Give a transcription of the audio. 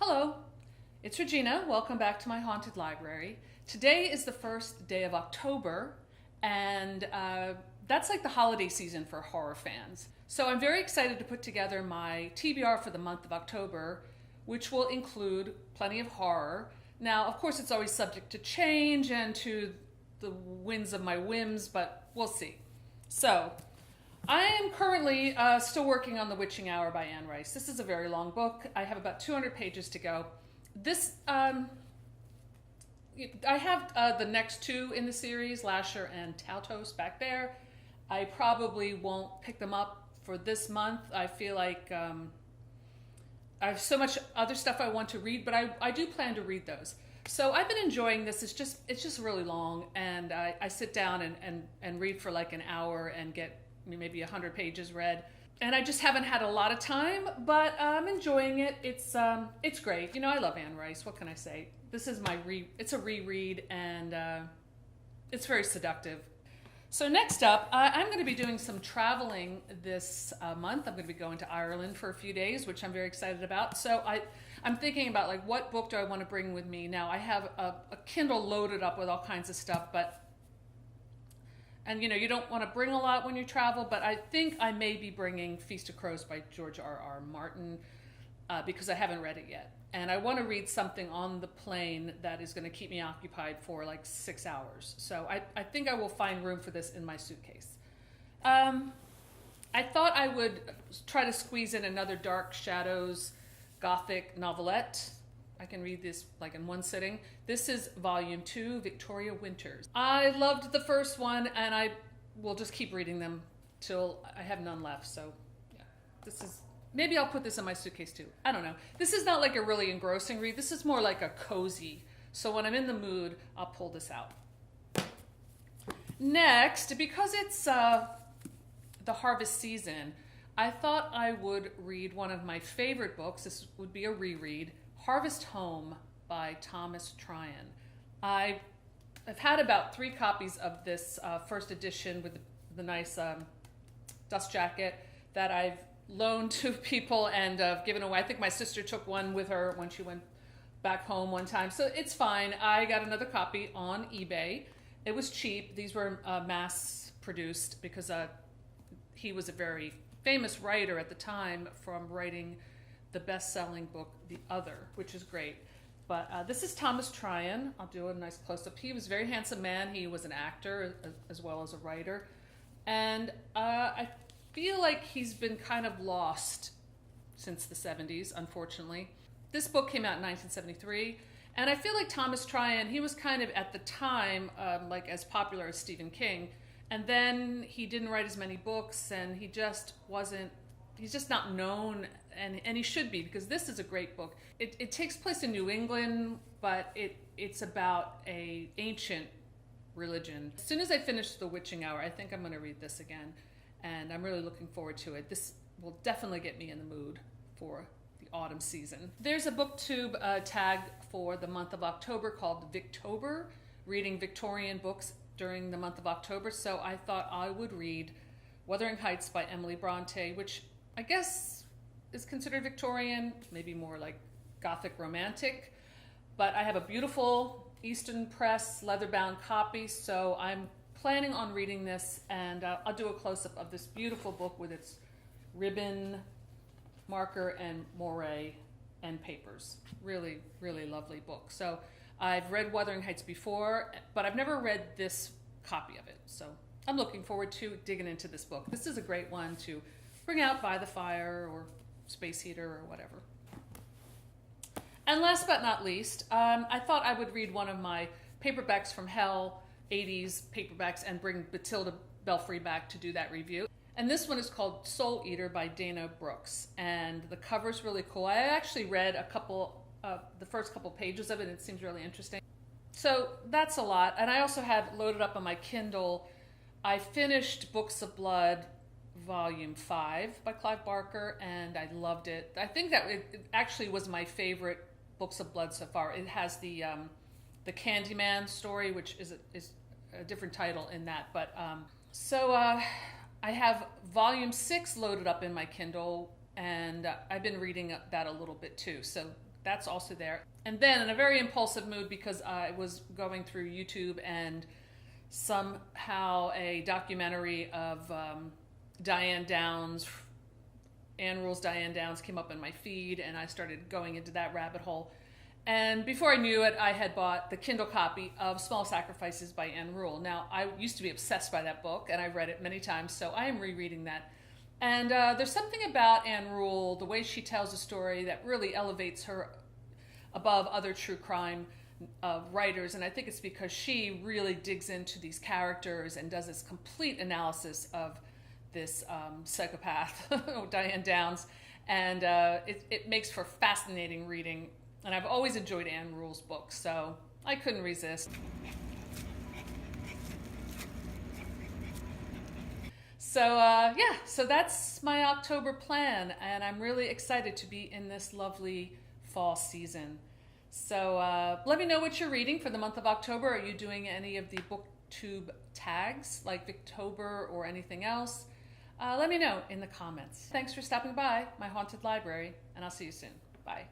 Hello, it's Regina. Welcome back to my haunted library. Today is the first day of October, and that's like the holiday season for horror fans. So I'm very excited to put together my TBR for the month of October, which will include plenty of horror. Now, of course, it's always subject to change and to the winds of my whims, but we'll see. So, I am currently still working on The Witching Hour by Anne Rice. This is a very long book. I have about 200 pages to go. I have the next two in the series, Lasher and Tautos, back there. I probably won't pick them up for this month. I feel like I have so much other stuff I want to read, but I do plan to read those. So I've been enjoying this. It's just really long, and I sit down and read for like an hour and get maybe 100 pages read. And I just haven't had a lot of time, but I'm enjoying it. It's great. You know, I love Anne Rice. What can I say? This is it's a reread, and it's very seductive. So next up, I'm going to be doing some traveling this month. I'm going to be going to Ireland for a few days, which I'm very excited about. So I'm thinking about like, what book do I want to bring with me? Now I have a Kindle loaded up with all kinds of stuff, and you know, you don't want to bring a lot when you travel, but I think I may be bringing Feast of Crows by George R.R. Martin because I haven't read it yet. And I want to read something on the plane that is going to keep me occupied for like 6 hours. So I think I will find room for this in my suitcase. I thought I would try to squeeze in another Dark Shadows Gothic novelette. I can read this like in one sitting. This is Volume 2, Victoria Winters. I loved the first one, and I will just keep reading them till I have none left. So yeah, maybe I'll put this in my suitcase too. I don't know. This is not like a really engrossing read. This is more like a cozy. So when I'm in the mood, I'll pull this out. Next, because it's the harvest season, I thought I would read one of my favorite books. This would be a reread, Harvest Home by Thomas Tryon. I've had about 3 copies of this first edition with the nice dust jacket that I've loaned to people and given away. I think my sister took one with her when she went back home one time, so it's fine. I got another copy on eBay. It was cheap. These were mass produced because he was a very famous writer at the time from writing the best-selling book, The Other, which is great. But this is Thomas Tryon. I'll do a nice close-up. He was a very handsome man. He was an actor as well as a writer. And I feel like he's been kind of lost since the 70s, unfortunately. This book came out in 1973. And I feel like Thomas Tryon, he was kind of at the time like as popular as Stephen King. And then he didn't write as many books, and he's just not known, and he should be, because this is a great book. It takes place in New England, but it's about an ancient religion. As soon as I finish The Witching Hour, I think I'm going to read this again, and I'm really looking forward to it. This will definitely get me in the mood for the autumn season. There's a booktube tag for the month of October called Victober, reading Victorian books during the month of October, so I thought I would read Wuthering Heights by Emily Bronte, which I guess is considered Victorian, maybe more like Gothic romantic, but I have a beautiful Easton Press leather-bound copy, so I'm planning on reading this, and I'll do a close-up of this beautiful book with its ribbon, marker, and moire and papers. Really, really lovely book. So I've read Wuthering Heights before, but I've never read this copy of it, so I'm looking forward to digging into this book. This is a great one to bring out by the fire or space heater or whatever. And last but not least, I thought I would read one of my paperbacks from hell, 80s paperbacks, and bring Batilda Belfry back to do that review. And this one is called Soul Eater by Dana Brooks, and the cover's really cool. I actually read the first couple pages of it, and it seems really interesting. So that's a lot. And I also have loaded up on my Kindle, I finished Books of Blood Volume 5 by Clive Barker, and I loved it. I think that it actually was my favorite Books of Blood so far. It has the Candyman story, which is a different title in that. But I have Volume 6 loaded up in my Kindle, and I've been reading that a little bit too. So that's also there. And then in a very impulsive mood, because I was going through YouTube and somehow a documentary of Diane Downs, Ann Rule's Diane Downs, came up in my feed, and I started going into that rabbit hole. And before I knew it, I had bought the Kindle copy of Small Sacrifices by Ann Rule. Now, I used to be obsessed by that book, and I've read it many times, so I am rereading that. And there's something about Ann Rule, the way she tells a story, that really elevates her above other true crime writers. And I think it's because she really digs into these characters and does this complete analysis of this psychopath, Diane Downs. And it makes for fascinating reading. And I've always enjoyed Ann Rule's books, so I couldn't resist. So so that's my October plan, and I'm really excited to be in this lovely fall season. So let me know what you're reading for the month of October. Are you doing any of the BookTube tags like Victober or anything else? Let me know in the comments. Thanks for stopping by my haunted library, and I'll see you soon. Bye.